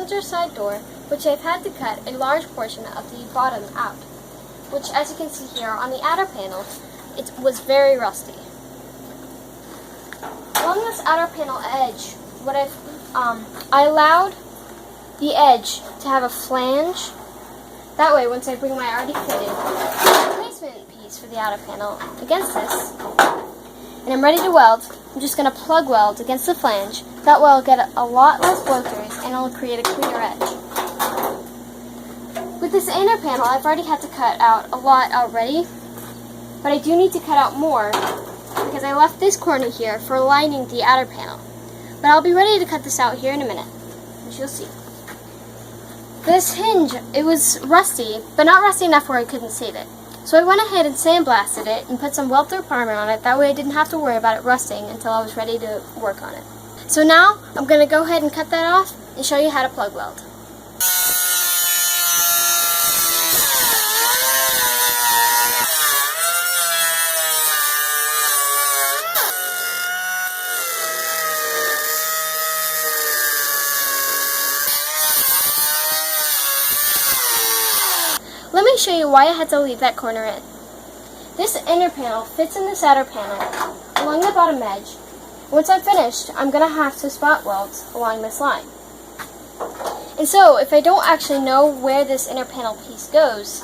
passenger side door, which I've had to cut a large portion of the bottom out, which, as you can see here on the outer panel, it was very rusty. Along this outer panel edge, I allowed the edge to have a flange. That way, once I bring my already fitted replacement piece for the outer panel against this, and I'm ready to weld, I'm just going to plug weld against the flange. That way I'll get a lot less blow-throughs and it'll create a cleaner edge. With this inner panel, I've already had to cut out a lot already, but I do need to cut out more because I left this corner here for lining the outer panel. But I'll be ready to cut this out here in a minute, which you'll see. This hinge, it was rusty, but not rusty enough where I couldn't save it. So I went ahead and sandblasted it and put some weld-through primer on it. That way I didn't have to worry about it rusting until I was ready to work on it. So now I'm going to go ahead and cut that off and show you how to plug weld. Let me show you why I had to leave that corner in. This inner panel fits in this outer panel along the bottom edge. Once I'm finished, I'm going to have to spot weld along this line. And so, if I don't actually know where this inner panel piece goes,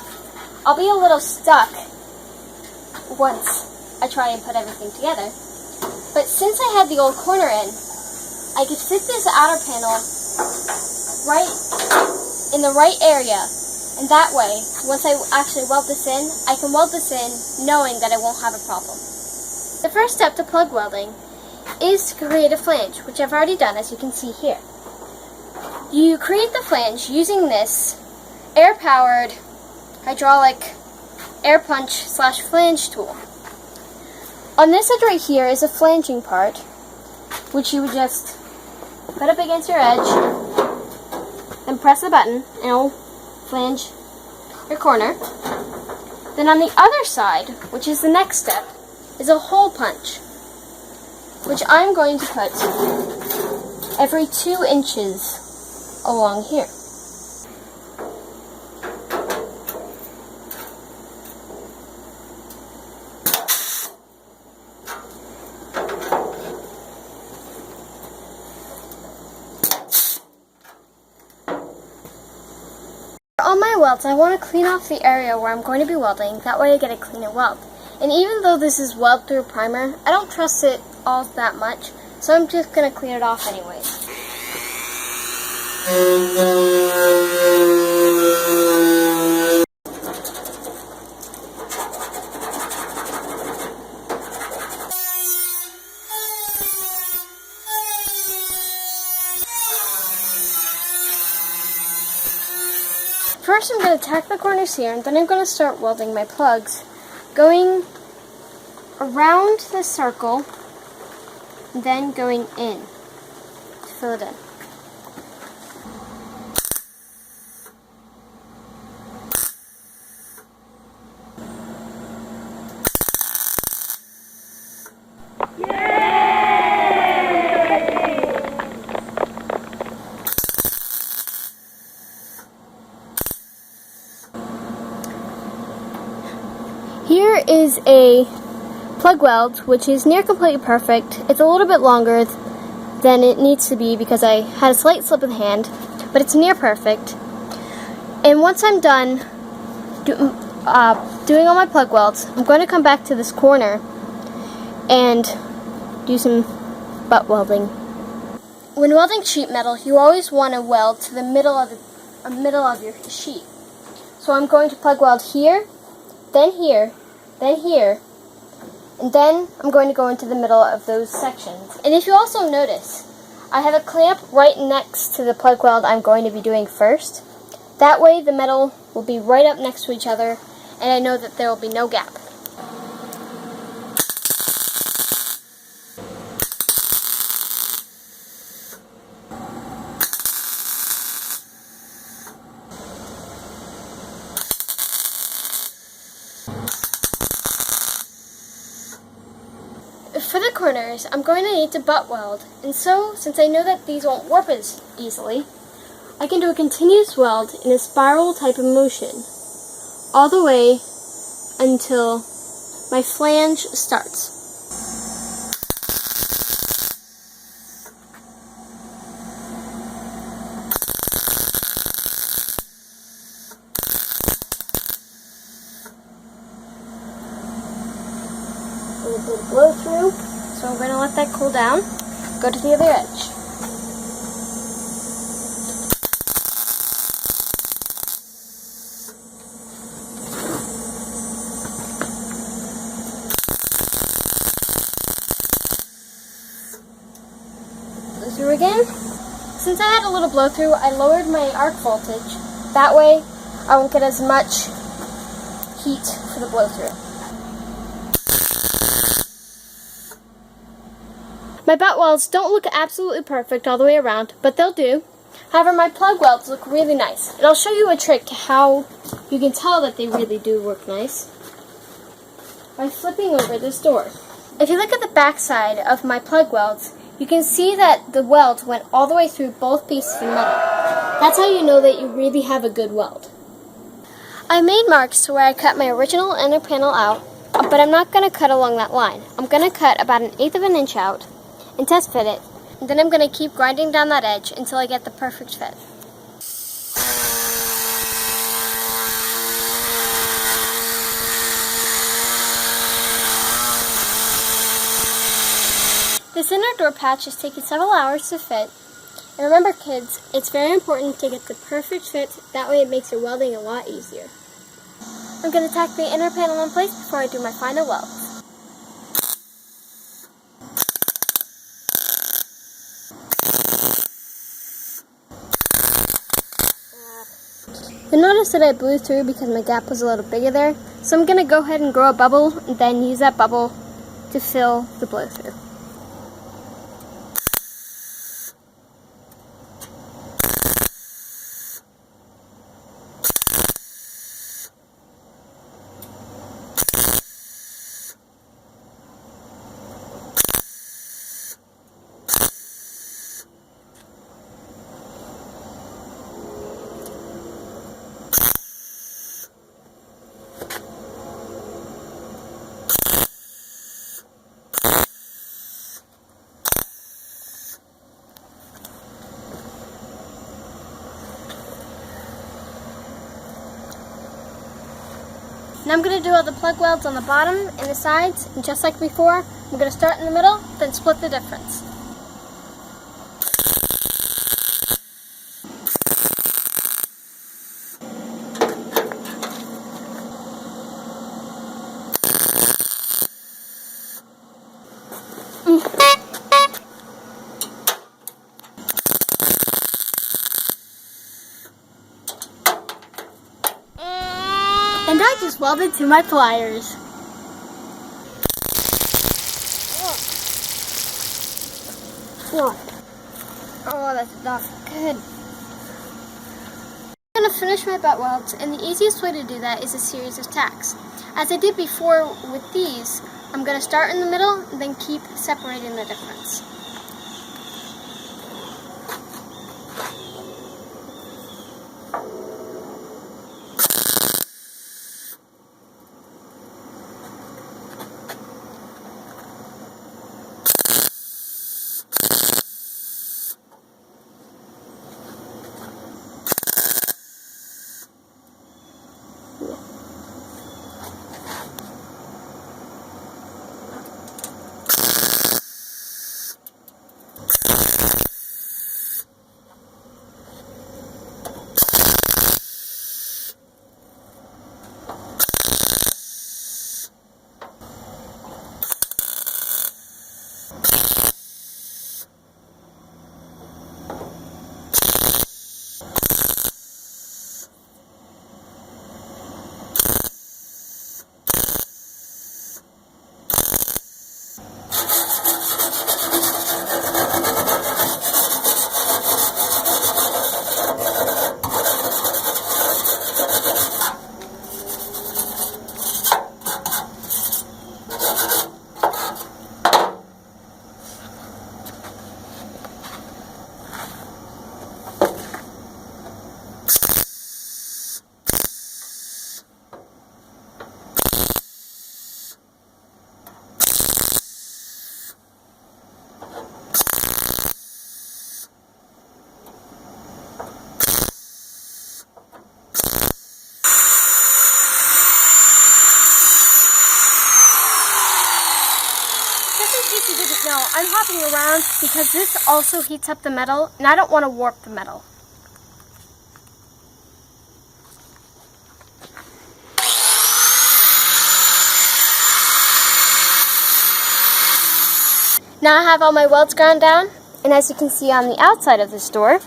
I'll be a little stuck once I try and put everything together. But since I had the old corner in, I could fit this outer panel right in the right area. And that way, once I actually weld this in, I can weld this in knowing that I won't have a problem. The first step to plug welding is to create a flange, which I've already done, as you can see here. You create the flange using this air-powered hydraulic air punch / flange tool. On this edge right here is a flanging part, which you would just put up against your edge and press the button, and it'll flange your corner. Then on the other side, which is the next step, is a hole punch, which I'm going to put every 2 inches along here. On my welds, I want to clean off the area where I'm going to be welding, that way I get a cleaner weld. And even though this is weld-through primer, I don't trust it all that much, so I'm just going to clean it off anyways. First I'm going to tack the corners here, and then I'm going to start welding my plugs, going around the circle, and then going in to fill it in. Here is a plug weld, which is near completely perfect. It's a little bit longer than it needs to be because I had a slight slip of the hand, but it's near perfect. And once I'm done doing all my plug welds, I'm going to come back to this corner and do some butt welding. When welding sheet metal, you always want to weld to the middle of your sheet. So I'm going to plug weld here, then here, then here, and then I'm going to go into the middle of those sections. And if you also notice, I have a clamp right next to the plug weld I'm going to be doing first. That way the metal will be right up next to each other, and I know that there will be no gap. For the corners, I'm going to need to butt weld, and so, since I know that these won't warp as easily, I can do a continuous weld in a spiral type of motion all the way until my flange starts. A little bit of blow through, so I'm going to let that cool down. Go to the other edge. Blow through again. Since I had a little blow through, I lowered my arc voltage. That way, I won't get as much heat for the blow through. My butt welds don't look absolutely perfect all the way around, but they'll do. However, my plug welds look really nice. And I'll show you a trick how you can tell that they really do work nice by flipping over this door. If you look at the back side of my plug welds, you can see that the weld went all the way through both pieces of metal. That's how you know that you really have a good weld. I made marks to where I cut my original inner panel out, but I'm not going to cut along that line. I'm going to cut about 1/8 of an inch out and test fit it, and then I'm going to keep grinding down that edge until I get the perfect fit. This inner door patch has taken several hours to fit, and remember kids, it's very important to get the perfect fit, that way it makes your welding a lot easier. I'm going to tack the inner panel in place before I do my final weld. You'll notice that I blew through because my gap was a little bigger there, so I'm going to go ahead and grow a bubble and then use that bubble to fill the blow through. Now I'm going to do all the plug welds on the bottom and the sides, and just like before, I'm going to start in the middle, then split the difference. And I just welded to my pliers. Oh, that's not good. I'm going to finish my butt welds, and the easiest way to do that is a series of tacks. As I did before with these, I'm going to start in the middle and then keep separating the difference. Just in case you didn't know, I'm hopping around because this also heats up the metal, and I don't want to warp the metal. Now I have all my welds ground down, and as you can see on the outside of this door,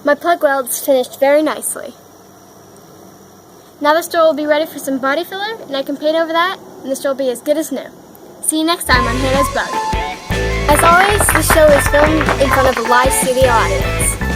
my plug welds finished very nicely. Now this door will be ready for some body filler, and I can paint over that, and this door will be as good as new. See you next time on Hannah's Bug. As always, the show is filmed in front of a live studio audience.